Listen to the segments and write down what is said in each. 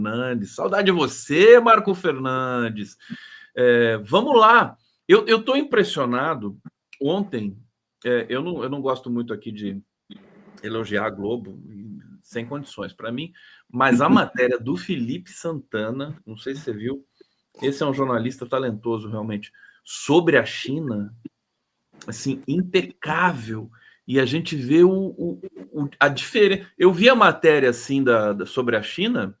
Fernandes. Saudade de você, Marco Fernandes. Vamos lá. Eu estou impressionado. Ontem, eu não gosto muito aqui de elogiar a Globo, sem condições para mim, mas a matéria do Felipe Santana, não sei se você viu, esse é um jornalista talentoso realmente, sobre a China, assim, impecável. E a gente vê a diferença. Eu vi a matéria assim sobre a China,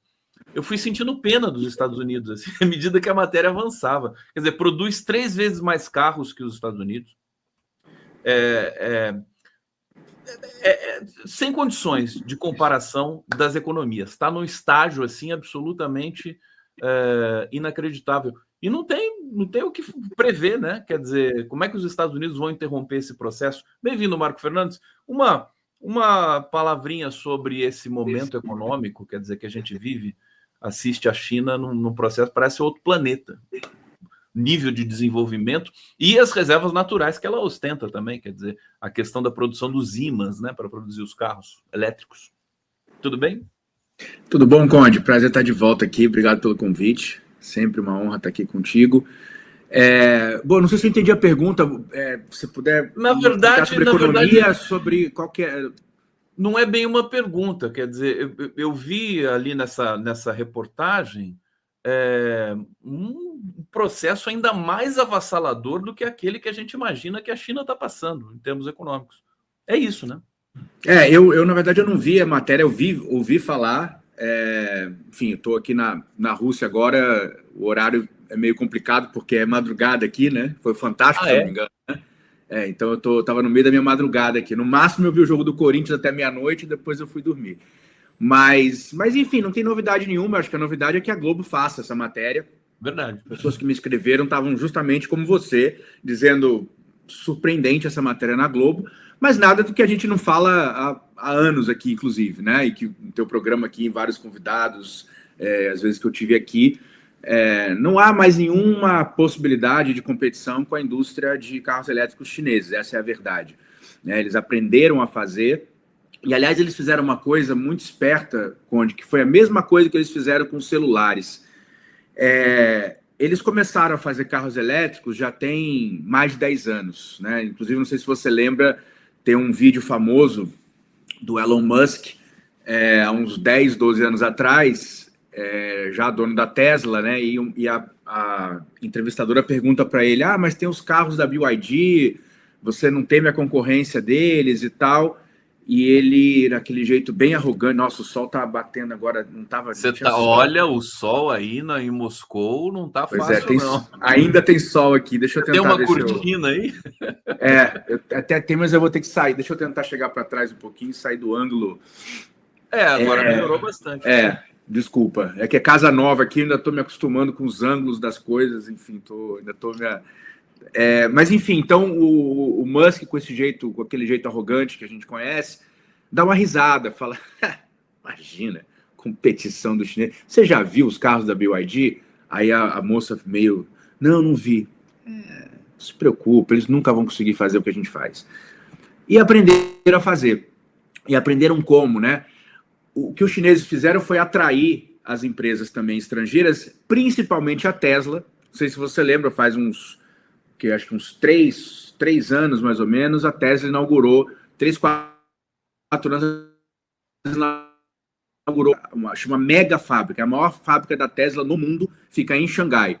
eu fui sentindo pena dos Estados Unidos, assim, à medida que a matéria avançava. Quer dizer, produz 3 vezes mais carros que os Estados Unidos. Sem condições de comparação das economias. Está num estágio assim absolutamente inacreditável. E não tem o que prever, né? Quer dizer, como é que os Estados Unidos vão interromper esse processo? Bem-vindo, Marco Fernandes. Uma palavrinha sobre esse momento econômico, quer dizer, que a gente vive, assiste a China num processo, parece outro planeta. Nível de desenvolvimento e as reservas naturais que ela ostenta também, quer dizer, a questão da produção dos ímãs, né, para produzir os carros elétricos. Tudo bem? Tudo bom, Conde? Prazer estar de volta aqui, obrigado pelo convite, sempre uma honra estar aqui contigo. Bom, não sei se eu entendi a pergunta, se puder na verdade, sobre economia, sobre qual que é... Não é bem uma pergunta, quer dizer, eu vi ali nessa reportagem um processo ainda mais avassalador do que aquele que a gente imagina que a China está passando em termos econômicos. É isso, né? Eu na verdade, eu não vi a matéria, ouvi falar. Enfim, eu estou aqui na Rússia agora, o horário é meio complicado porque é madrugada aqui, né? Foi fantástico, se eu não me engano, né? Então eu estava no meio da minha madrugada aqui. No máximo eu vi o jogo do Corinthians até meia-noite e depois eu fui dormir. Mas enfim, não tem novidade nenhuma. Acho que a novidade é que a Globo faça essa matéria. Verdade. Pessoas que me escreveram estavam justamente como você, dizendo surpreendente essa matéria na Globo, mas nada do que a gente não fala há anos aqui, inclusive, né? E que no teu programa aqui, vários convidados, às vezes que eu tive aqui, não há mais nenhuma possibilidade de competição com a indústria de carros elétricos chineses, essa é a verdade. Eles aprenderam a fazer. E, aliás, eles fizeram uma coisa muito esperta, Conde, que foi a mesma coisa que eles fizeram com os celulares. Eles começaram a fazer carros elétricos já tem mais de 10 anos, né? Inclusive, não sei se você lembra, tem um vídeo famoso do Elon Musk, há uns 10, 12 anos atrás, já dono da Tesla, né? E a entrevistadora pergunta para ele, mas tem os carros da BYD, você não teme a concorrência deles e tal... E ele, naquele jeito bem arrogante, nossa, o sol tá batendo agora, não tava... Olha, o sol aí em Moscou não tá fácil, não. Ainda tem sol aqui, deixa eu tentar... Tem uma cortina aí? Até tem, mas eu vou ter que sair. Deixa eu tentar chegar para trás um pouquinho e sair do ângulo. Agora melhorou bastante. Desculpa. É que é casa nova aqui, ainda tô me acostumando com os ângulos das coisas, enfim, ainda tô mas enfim, então o Musk com aquele jeito arrogante que a gente conhece, dá uma risada, fala, imagina, competição do chinês. Você já viu os carros da BYD? Aí a moça meio, não vi. Não se preocupe, eles nunca vão conseguir fazer o que a gente faz. E aprenderam a fazer. E aprenderam como, né? O que os chineses fizeram foi atrair as empresas também estrangeiras, principalmente a Tesla. Não sei se você lembra, faz acho que uns 3 anos, mais ou menos, a Tesla inaugurou, 3, 4 anos, inaugurou uma mega fábrica, a maior fábrica da Tesla no mundo, fica em Xangai.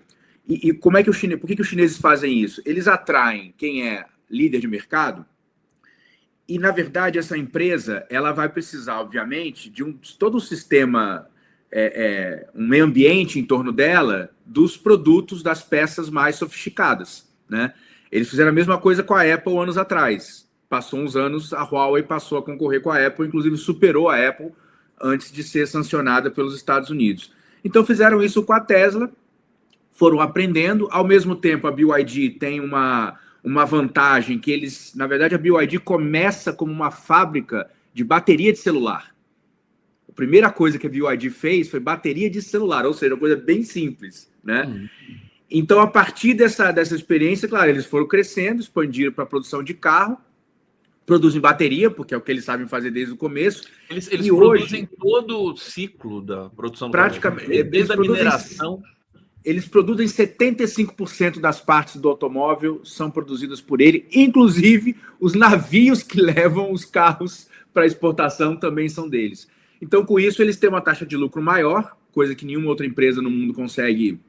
E como é que por que os chineses fazem isso? Eles atraem quem é líder de mercado, e, na verdade, essa empresa ela vai precisar, obviamente, de todo o sistema, um meio ambiente em torno dela, dos produtos, das peças mais sofisticadas. Né? Eles fizeram a mesma coisa com a Apple anos atrás. Passou uns anos, a Huawei passou a concorrer com a Apple, inclusive superou a Apple antes de ser sancionada pelos Estados Unidos. Então fizeram isso com a Tesla, foram aprendendo. Ao mesmo tempo, a BYD tem uma vantagem que eles... Na verdade, a BYD começa como uma fábrica de bateria de celular. A primeira coisa que a BYD fez foi bateria de celular, ou seja, uma coisa bem simples, né? Então, a partir dessa experiência, claro, eles foram crescendo, expandiram para a produção de carro. Produzem bateria, porque é o que eles sabem fazer desde o começo. Eles produzem todo o ciclo da produção do praticamente, carro, desde a mineração. Eles produzem 75% das partes do automóvel são produzidas por ele, inclusive os navios que levam os carros para exportação também são deles. Então, com isso, eles têm uma taxa de lucro maior, coisa que nenhuma outra empresa no mundo consegue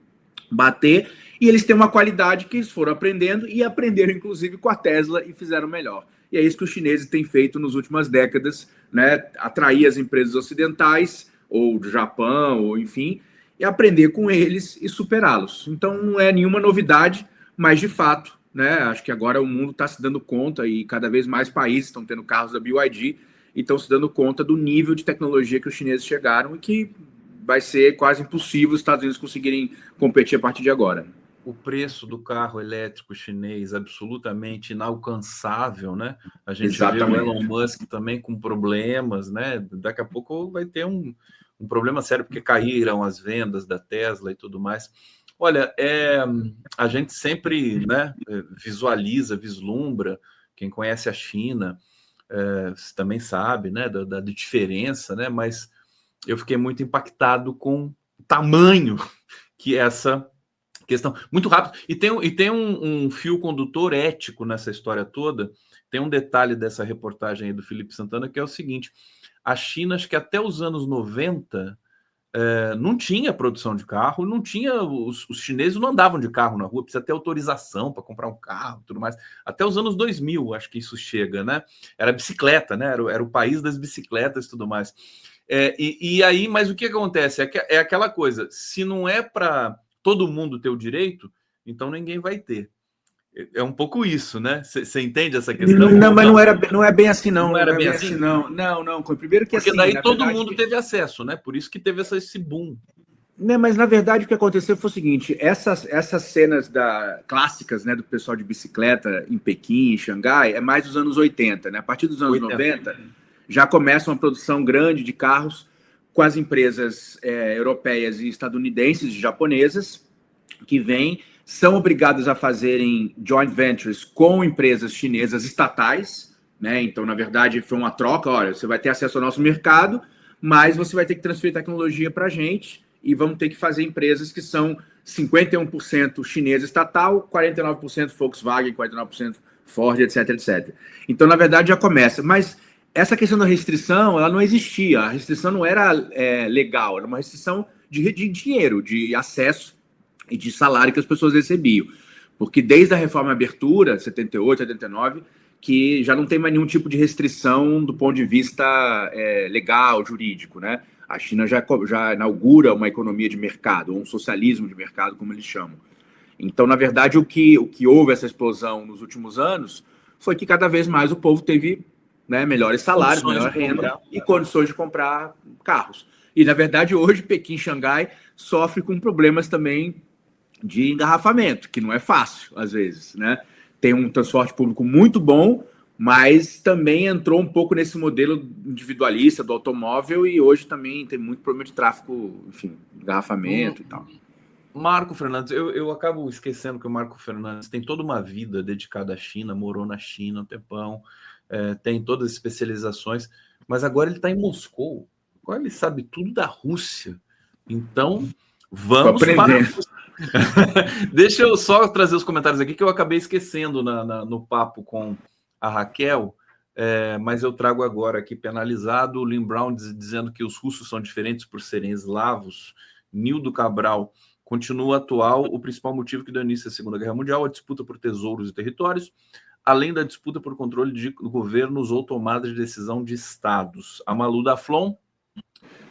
bater, e eles têm uma qualidade que eles foram aprendendo e aprenderam, inclusive, com a Tesla e fizeram melhor. E é isso que os chineses têm feito nas últimas décadas, né? Atrair as empresas ocidentais, ou do Japão, ou enfim, e aprender com eles e superá-los. Então, não é nenhuma novidade, mas, de fato, né? Acho que agora o mundo está se dando conta e cada vez mais países estão tendo carros da BYD e estão se dando conta do nível de tecnologia que os chineses chegaram e que vai ser quase impossível os Estados Unidos conseguirem competir a partir de agora. O preço do carro elétrico chinês absolutamente inalcançável, né? A gente vê o Elon Musk também com problemas, né? Daqui a pouco vai ter um problema sério, porque caíram as vendas da Tesla e tudo mais. Olha, a gente sempre, né, visualiza, vislumbra, quem conhece a China também sabe, né, da diferença, né? Mas eu fiquei muito impactado com o tamanho que essa questão. Muito rápido. E tem um fio condutor ético nessa história toda. Tem um detalhe dessa reportagem aí do Felipe Santana, que é o seguinte: a China, acho que até os anos 90, não tinha produção de carro, não tinha. Os chineses não andavam de carro na rua, precisa ter autorização para comprar um carro e tudo mais. Até os anos 2000, acho que isso chega, né? Era bicicleta, né? Era o país das bicicletas e tudo mais. E aí, mas o que acontece? É aquela coisa: se não é para todo mundo ter o direito, então ninguém vai ter. É um pouco isso, né? Você entende essa questão? Não, mas não é bem assim, não. Não era bem assim? Não. Primeiro que porque assim, daí todo mundo teve acesso, né? Por isso que teve esse boom. Não, mas na verdade o que aconteceu foi o seguinte: essas cenas clássicas, né, do pessoal de bicicleta em Pequim, em Xangai, é mais dos anos 80, né? A partir dos anos 90 já começa uma produção grande de carros com as empresas europeias e estadunidenses e japonesas que são obrigadas a fazerem joint ventures com empresas chinesas estatais, né? Então, na verdade, foi uma troca. Olha, você vai ter acesso ao nosso mercado, mas você vai ter que transferir tecnologia para a gente e vamos ter que fazer empresas que são 51% chinesa estatal, 49% Volkswagen, 49% Ford, etc, etc. Então, na verdade, já começa. Mas essa questão da restrição, ela não existia. A restrição não era legal, era uma restrição de dinheiro, de acesso e de salário que as pessoas recebiam. Porque desde a reforma de abertura, 78, 79, que já não tem mais nenhum tipo de restrição do ponto de vista legal, jurídico, né? A China já inaugura uma economia de mercado, ou um socialismo de mercado, como eles chamam. Então, na verdade, o que houve essa explosão nos últimos anos foi que cada vez mais o povo teve, né, melhores salários, melhor renda e condições de comprar carros. E, na verdade, hoje, Pequim e Xangai sofre com problemas também de engarrafamento, que não é fácil, às vezes, né? Tem um transporte público muito bom, mas também entrou um pouco nesse modelo individualista do automóvel e hoje também tem muito problema de tráfego, enfim, engarrafamento e tal. Marco Fernandes, eu acabo esquecendo que o Marco Fernandes tem toda uma vida dedicada à China, morou na China um tempão, tem todas as especializações, mas agora ele está em Moscou, agora ele sabe tudo da Rússia. Então, vamos para a Rússia. Deixa eu só trazer os comentários aqui que eu acabei esquecendo no papo com a Raquel, mas eu trago agora aqui penalizado. O Lynn Brown dizendo que os russos são diferentes por serem eslavos. Nildo Cabral continua atual o principal motivo que deu início à Segunda Guerra Mundial, a disputa por tesouros e territórios, além da disputa por controle de governos ou tomada de decisão de estados. A Malu Daflon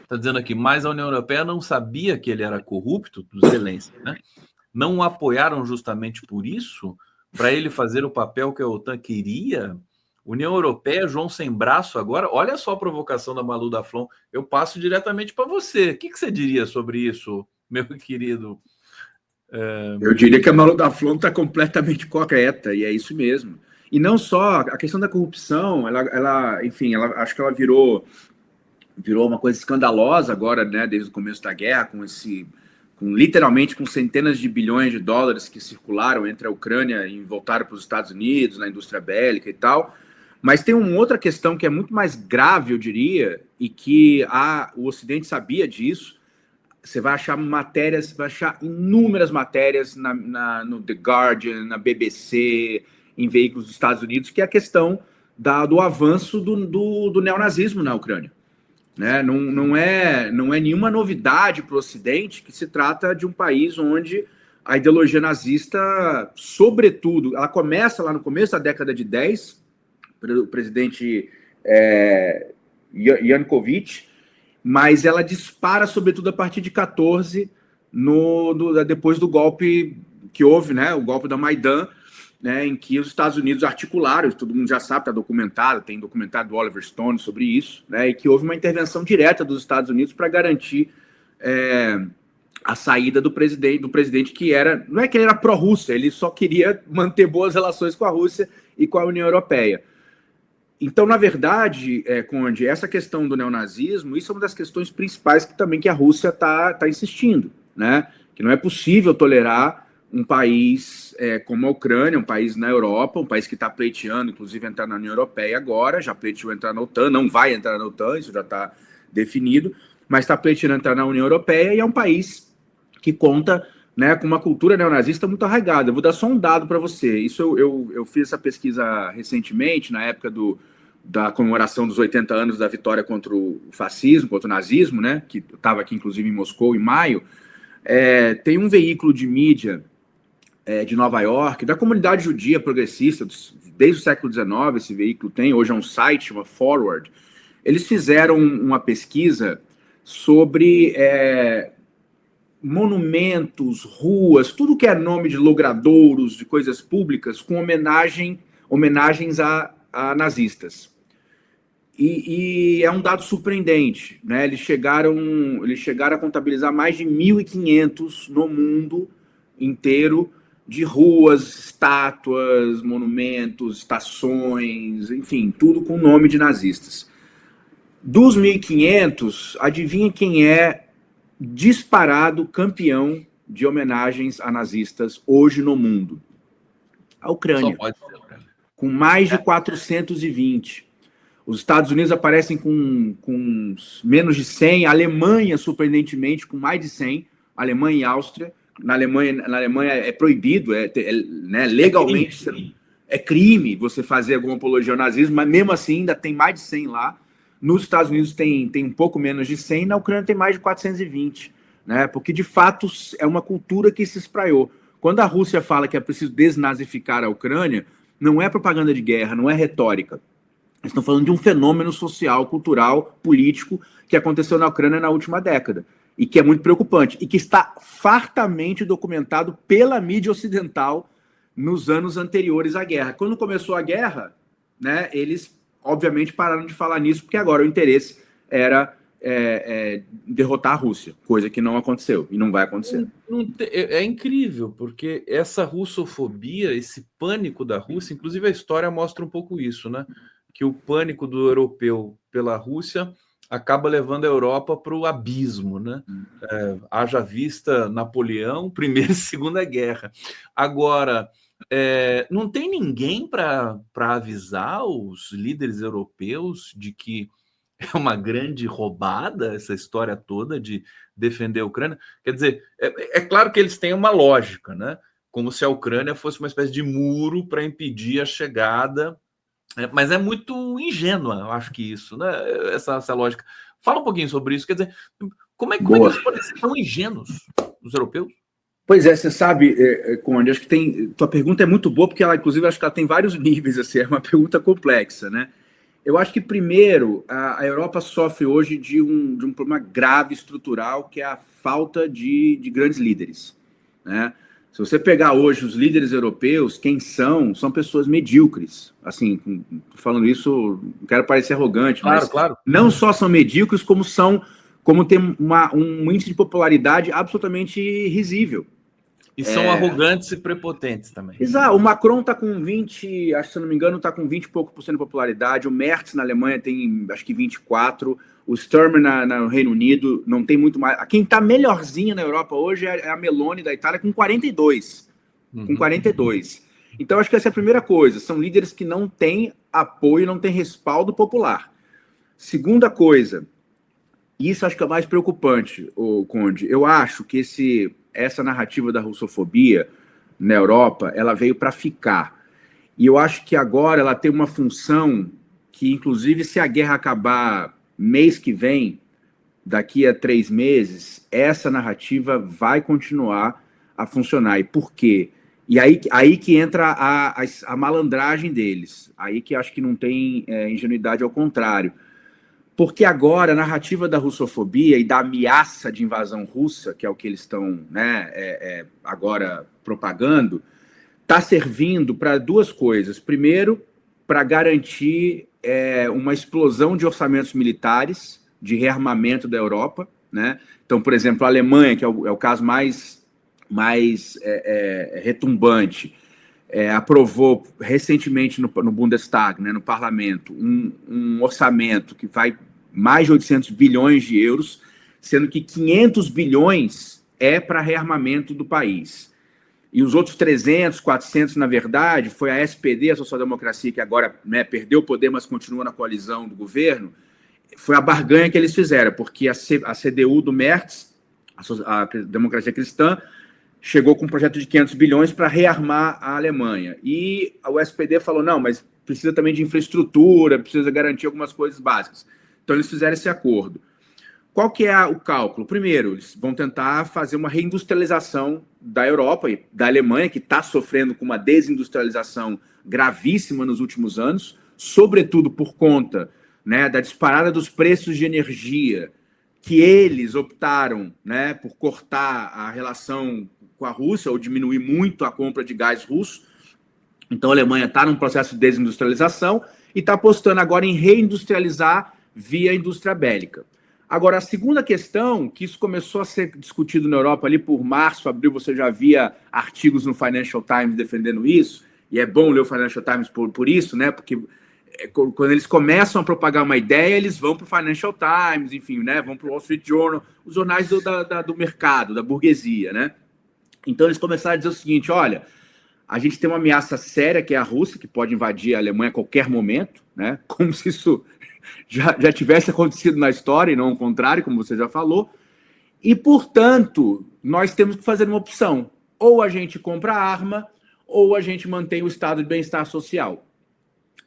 está dizendo aqui, mas a União Europeia não sabia que ele era corrupto, do Zelensky, né? Não o apoiaram justamente por isso, para ele fazer o papel que a OTAN queria? União Europeia, João sem braço agora? Olha só a provocação da Malu Daflon. Eu passo diretamente para você. O que você diria sobre isso, meu querido? Eu diria que a Malu Daflon está completamente correta, e é isso mesmo. E não só a questão da corrupção, enfim, acho que ela virou uma coisa escandalosa agora, né, desde o começo da guerra, literalmente com centenas de bilhões de dólares que circularam entre a Ucrânia e voltaram para os Estados Unidos, na indústria bélica e tal. Mas tem uma outra questão que é muito mais grave, eu diria, e que o Ocidente sabia disso. Você vai achar matérias, vai achar inúmeras matérias no The Guardian, na BBC, em veículos dos Estados Unidos, que é a questão do avanço do neonazismo na Ucrânia. Né? Não é nenhuma novidade para o Ocidente que se trata de um país onde a ideologia nazista, sobretudo, ela começa lá no começo da década de 10, o presidente Yanukovych, mas ela dispara, sobretudo, a partir de 14, depois do golpe que houve, né, o golpe da Maidan, né, em que os Estados Unidos articularam, todo mundo já sabe, está documentado, tem documentário do Oliver Stone sobre isso, né, e que houve uma intervenção direta dos Estados Unidos para garantir a saída do presidente que não é que ele era pró-Rússia, ele só queria manter boas relações com a Rússia e com a União Europeia. Então, na verdade, Conde, essa questão do neonazismo, isso é uma das questões principais que a Rússia está insistindo, né? Que não é possível tolerar um país como a Ucrânia, um país na Europa, um país que está pleiteando, inclusive, entrar na União Europeia agora, já pleiteou entrar na OTAN, não vai entrar na OTAN, isso já está definido, mas está pleiteando entrar na União Europeia e é um país que conta, né, com uma cultura neonazista muito arraigada. Eu vou dar só um dado para você. Isso eu fiz essa pesquisa recentemente, na época da comemoração dos 80 anos da vitória contra o fascismo, contra o nazismo, né, que estava aqui, inclusive, em Moscou, em maio. Tem um veículo de mídia de Nova York, da comunidade judia progressista, desde o século XIX, esse veículo tem, hoje é um site, chama Forward. Eles fizeram uma pesquisa sobre monumentos, ruas, tudo que é nome de logradouros, de coisas públicas, com homenagens a nazistas. E é um dado surpreendente, né? Eles chegaram a contabilizar mais de 1.500 no mundo inteiro de ruas, estátuas, monumentos, estações, enfim, tudo com nome de nazistas. Dos 1.500, adivinha quem é disparado campeão de homenagens a nazistas hoje no mundo? A Ucrânia. Só pode ser, Ucrânia. Com mais de 420. Os Estados Unidos aparecem com menos de 100, a Alemanha, surpreendentemente, com mais de 100, Alemanha e Áustria. Na Alemanha é proibido, né, legalmente é crime você fazer alguma apologia ao nazismo, mas mesmo assim ainda tem mais de 100 lá. Nos Estados Unidos tem um pouco menos de 100, na Ucrânia tem mais de 420, né? Porque de fato é uma cultura que se espraiou. Quando a Rússia fala que é preciso desnazificar a Ucrânia, não é propaganda de guerra, não é retórica. Eles estão falando de um fenômeno social, cultural, político que aconteceu na Ucrânia na última década e que é muito preocupante e que está fartamente documentado pela mídia ocidental nos anos anteriores à guerra. Quando começou a guerra, né, eles obviamente pararam de falar nisso porque agora o interesse era derrotar a Rússia, coisa que não aconteceu e não vai acontecer. É incrível, porque essa russofobia, esse pânico da Rússia, inclusive a história mostra um pouco isso, né? Que o pânico do europeu pela Rússia acaba levando a Europa para o abismo, né? Haja vista Napoleão, Primeira e Segunda Guerra. Agora, não tem ninguém para avisar os líderes europeus de que é uma grande roubada essa história toda de defender a Ucrânia. Quer dizer, é claro que eles têm uma lógica, né? Como se a Ucrânia fosse uma espécie de muro para impedir a chegada. Mas é muito ingênua, eu acho que isso, né? Essa lógica. Fala um pouquinho sobre isso, quer dizer, como é que eles podem ser tão ingênuos, os europeus? Pois é, você sabe, Conde, acho que tua pergunta é muito boa, porque ela, inclusive, acho que ela tem vários níveis, assim, é uma pergunta complexa, né? Eu acho que, primeiro, a Europa sofre hoje de um problema grave estrutural, que é a falta de grandes líderes, né? Se você pegar hoje os líderes europeus, quem são pessoas medíocres. Assim, falando isso, não quero parecer arrogante, mas claro. Não só são medíocres, como tem um índice de popularidade absolutamente risível. E são arrogantes e prepotentes também. Exato. O Macron está com 20, acho que se não me engano, está com 20 e pouco por cento de popularidade. O Merz na Alemanha tem, acho que 24%. O Sturmer no Reino Unido não tem muito mais. Quem está melhorzinho na Europa hoje é a Meloni da Itália com 42%. Com 42%. Então, acho que essa é a primeira coisa. São líderes que não têm apoio, não tem respaldo popular. Segunda coisa, isso acho que é mais preocupante, Conde. Eu acho que essa narrativa da russofobia na Europa, ela veio para ficar. E eu acho que agora ela tem uma função que, inclusive, se a guerra acabar mês que vem, daqui a 3 meses, essa narrativa vai continuar a funcionar. E por quê? E aí que entra a malandragem deles. Aí que acho que não tem ingenuidade, ao contrário. Porque agora a narrativa da russofobia e da ameaça de invasão russa, que é o que eles estão agora propagando, está servindo para 2 coisas. Primeiro, para garantir uma explosão de orçamentos militares, de rearmamento da Europa, né? Então, por exemplo, a Alemanha, que é o caso mais retumbante, aprovou recentemente no Bundestag, né, no parlamento, um orçamento que vai mais de 800 bilhões de euros, sendo que 500 bilhões é para rearmamento do país. E os outros 300, 400, na verdade, foi a SPD, a social-democracia, que agora, né, perdeu o poder, mas continua na coalizão do governo, foi a barganha que eles fizeram, porque a CDU do Merz, a Democracia Cristã, chegou com um projeto de 500 bilhões para rearmar a Alemanha. E o SPD falou, não, mas precisa também de infraestrutura, precisa garantir algumas coisas básicas. Então, eles fizeram esse acordo. Qual que é o cálculo? Primeiro, eles vão tentar fazer uma reindustrialização da Europa e da Alemanha, que está sofrendo com uma desindustrialização gravíssima nos últimos anos, sobretudo por conta, né, da disparada dos preços de energia, que eles optaram, né, por cortar a relação com a Rússia ou diminuir muito a compra de gás russo. Então a Alemanha está num processo de desindustrialização e está apostando agora em reindustrializar via indústria bélica. Agora, a segunda questão, que isso começou a ser discutido na Europa ali por março, abril, você já via artigos no Financial Times defendendo isso, e é bom ler o Financial Times por isso, né? Porque quando eles começam a propagar uma ideia, eles vão para o Financial Times, enfim, né? Vão para o Wall Street Journal, os jornais do mercado, da burguesia, né? Então eles começaram a dizer o seguinte, olha, a gente tem uma ameaça séria, que é a Rússia, que pode invadir a Alemanha a qualquer momento, né? Como se isso já tivesse acontecido na história, e não o contrário, como você já falou. E, portanto, nós temos que fazer uma opção. Ou a gente compra arma, ou a gente mantém o estado de bem-estar social.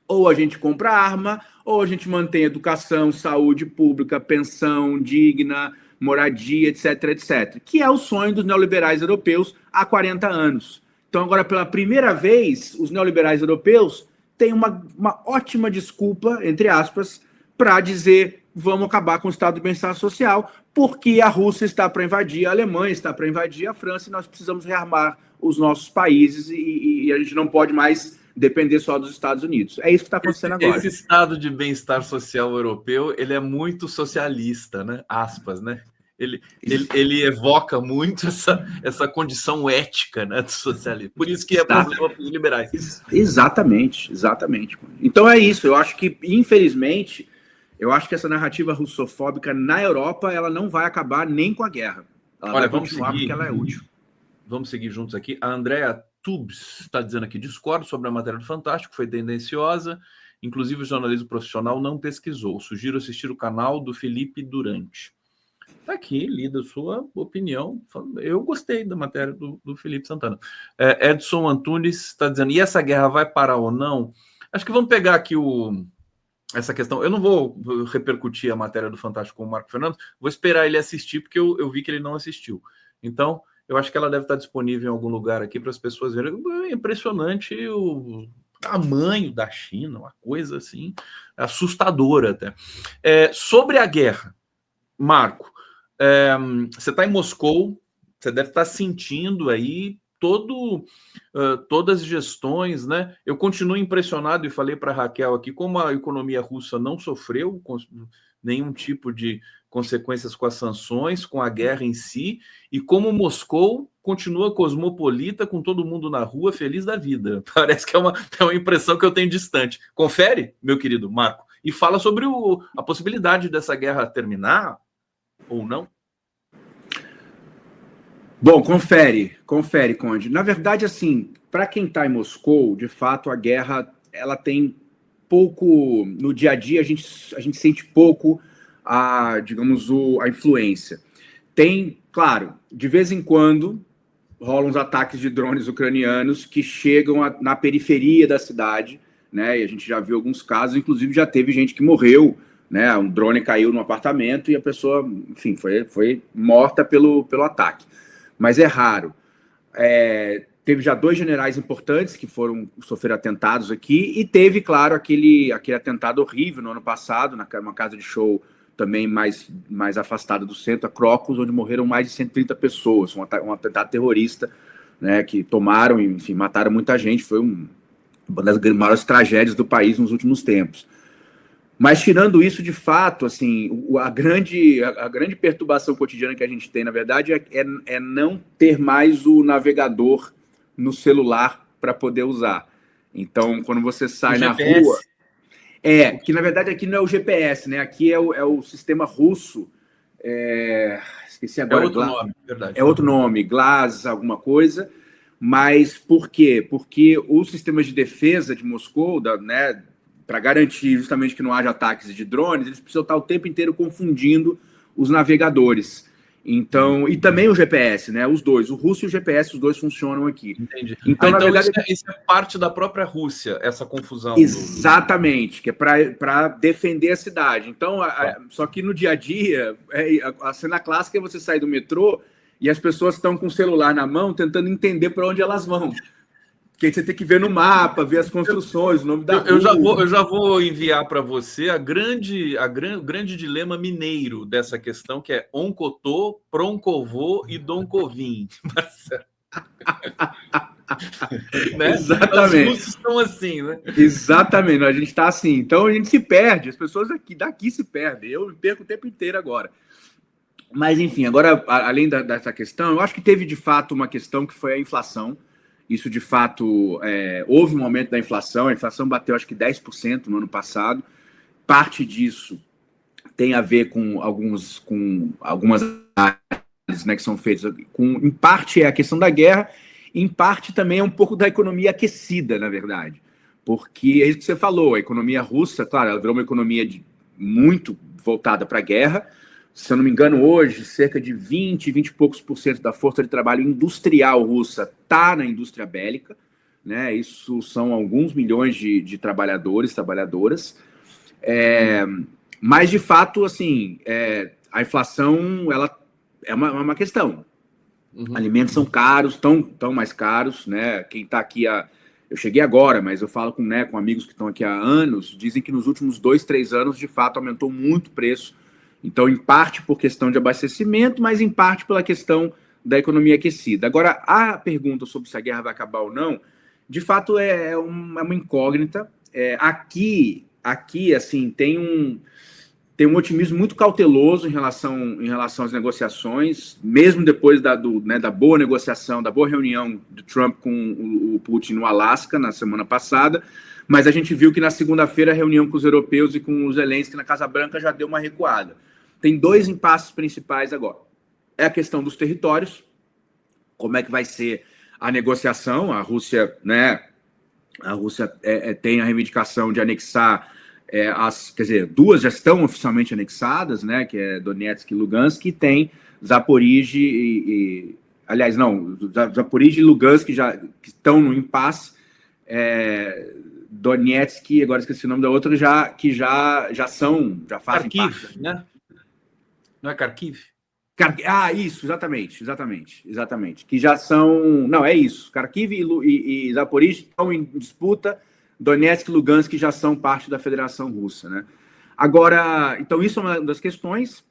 Ou a gente compra arma, ou a gente mantém educação, saúde pública, pensão digna, moradia, etc., etc. Que é o sonho dos neoliberais europeus há 40 anos. Então, agora, pela primeira vez, os neoliberais europeus têm uma ótima desculpa, entre aspas, para dizer vamos acabar com o estado de bem-estar social, porque a Rússia está para invadir a Alemanha, está para invadir a França, e nós precisamos rearmar os nossos países e a gente não pode mais depender só dos Estados Unidos. É isso que está acontecendo agora. Esse estado de bem-estar social europeu, ele é muito socialista, né? Aspas, né? Ele evoca muito essa condição ética, né, do socialismo. Por isso que é problema para os liberais. Exatamente. Então é isso. Eu acho que, infelizmente, essa narrativa russofóbica na Europa, ela não vai acabar nem com a guerra. Ela vai continuar porque ela é útil. Vamos seguir juntos aqui. A Andrea Tubbs está dizendo aqui, discordo sobre a matéria do Fantástico, foi tendenciosa, inclusive o jornalismo profissional não pesquisou. Sugiro assistir o canal do Felipe Durante. Está aqui, lida a sua opinião. Eu gostei da matéria do Felipe Santana. Edson Antunes está dizendo, e essa guerra vai parar ou não? Acho que vamos pegar aqui essa questão. Eu não vou repercutir a matéria do Fantástico com o Marco Fernando, vou esperar ele assistir, porque eu vi que ele não assistiu. Então, eu acho que ela deve estar disponível em algum lugar aqui para as pessoas verem. É impressionante o tamanho da China, uma coisa assim, assustadora até. Sobre a guerra, Marco, você está em Moscou, você deve estar sentindo aí todas as gestões, né? Eu continuo impressionado e falei para a Raquel aqui como a economia russa não sofreu nenhum tipo de consequências com as sanções, com a guerra em si, e como Moscou continua cosmopolita, com todo mundo na rua, feliz da vida. Parece que é uma impressão que eu tenho distante. Confere, meu querido Marco, e fala sobre a possibilidade dessa guerra terminar ou não. Bom, confere, Conde. Na verdade, assim, para quem está em Moscou, de fato, a guerra ela tem pouco, no dia a dia, a gente sente pouco digamos, a influência. Tem, claro, de vez em quando rolam os ataques de drones ucranianos que chegam na periferia da cidade, né? E a gente já viu alguns casos, inclusive já teve gente que morreu, né? Um drone caiu no apartamento e a pessoa, enfim, foi morta pelo ataque. Mas é raro. Teve já 2 generais importantes que sofreram atentados aqui, e teve, claro, aquele atentado horrível no ano passado, numa casa de show também mais afastada do centro, a Crocus, onde morreram mais de 130 pessoas, um atentado terrorista, né, que tomaram e, enfim, mataram muita gente. Foi uma das maiores tragédias do país nos últimos tempos. Mas, tirando isso, de fato, assim, a grande perturbação cotidiana que a gente tem, na verdade, é não ter mais o navegador no celular para poder usar. Então, quando você sai na rua... que na verdade aqui não é o GPS, né? Aqui é o sistema russo. Esqueci agora. É outro nome, verdade. É outro nome, GLAS, alguma coisa. Mas por quê? Porque os sistemas de defesa de Moscou, né, para garantir justamente que não haja ataques de drones, eles precisam estar o tempo inteiro confundindo os navegadores. Então, e também o GPS, né? Os dois, o russo e o GPS, os dois funcionam aqui. Entendi. Então, na verdade, isso é parte da própria Rússia, essa confusão. Exatamente, que é para defender a cidade. Então, só que no dia a dia, a cena clássica é você sair do metrô e as pessoas estão com o celular na mão tentando entender para onde elas vão. Porque você tem que ver no mapa, ver as construções, o nome da rua. Eu já vou enviar para você o grande dilema mineiro dessa questão, que é Oncotô, Proncovô e Donkovim. Né? Exatamente. Os russos estão assim, né? Exatamente, a gente está assim. Então a gente se perde, as pessoas daqui se perdem. Eu me perco o tempo inteiro agora. Mas, enfim, agora, além dessa questão, eu acho que teve de fato uma questão que foi a inflação. Isso, de fato, houve um aumento da inflação. A inflação bateu, acho que 10% no ano passado. Parte disso tem a ver com algumas análises, né, que são feitas. Em parte é a questão da guerra, em parte também é um pouco da economia aquecida, na verdade. Porque é isso que você falou, a economia russa, claro, ela virou uma economia muito voltada para a guerra. Se eu não me engano, hoje, cerca de 20 e poucos % da força de trabalho industrial russa está na indústria bélica, né? Isso são alguns milhões de trabalhadores, trabalhadoras. Mas, de fato, assim, a inflação ela é uma questão. Uhum. Alimentos são caros, tão mais caros, né? Quem está aqui eu cheguei agora, mas eu falo com amigos que estão aqui há anos, dizem que nos últimos 2, 3 anos, de fato, aumentou muito o preço. Então, em parte por questão de abastecimento, mas em parte pela questão da economia aquecida. Agora, a pergunta sobre se a guerra vai acabar ou não, de fato, é uma incógnita. Aqui, assim, tem um otimismo muito cauteloso em relação às negociações, mesmo depois da boa negociação, da boa reunião de Trump com o Putin no Alasca, na semana passada. Mas a gente viu que na segunda-feira a reunião com os europeus e com os Zelensky na Casa Branca já deu uma recuada. Tem 2 impasses principais agora. É a questão dos territórios, como é que vai ser a negociação. A Rússia, né? Tem a reivindicação de anexar quer dizer, 2 já estão oficialmente anexadas, né? Que é Donetsk e Lugansk, e tem Zaporizhzhia Zaporizhzhia e Lugansk que estão no impasse. Donetsk, agora esqueci o nome da outra, que já fazem Kharkiv, parte, né? Não é Kharkiv? Isso, exatamente. Que já são... Não, é isso. Kharkiv e Zaporizhzhia estão em disputa. Donetsk e Lugansk já são parte da Federação Russa, né? Agora, então isso é uma das questões.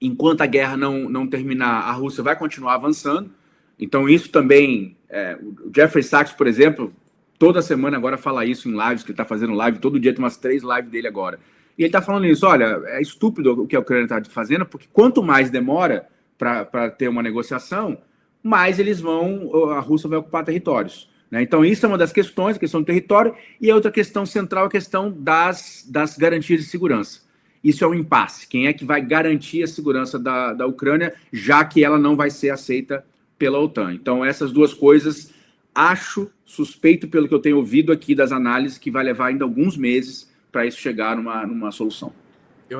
Enquanto a guerra não terminar, a Rússia vai continuar avançando. Então isso também... o Jeffrey Sachs, por exemplo, toda semana agora fala isso em lives, que ele está fazendo live, todo dia tem umas 3 lives dele agora. E ele está falando isso, olha, é estúpido o que a Ucrânia está fazendo, porque quanto mais demora para ter uma negociação, mais a Rússia vai ocupar territórios. Né? Então isso é uma das questões, a questão do território, e a outra questão central é a questão das garantias de segurança. Isso é um impasse. Quem é que vai garantir a segurança da Ucrânia, já que ela não vai ser aceita pela OTAN? Então essas 2 coisas acho, suspeito pelo que eu tenho ouvido aqui das análises, que vai levar ainda alguns meses para isso chegar numa solução.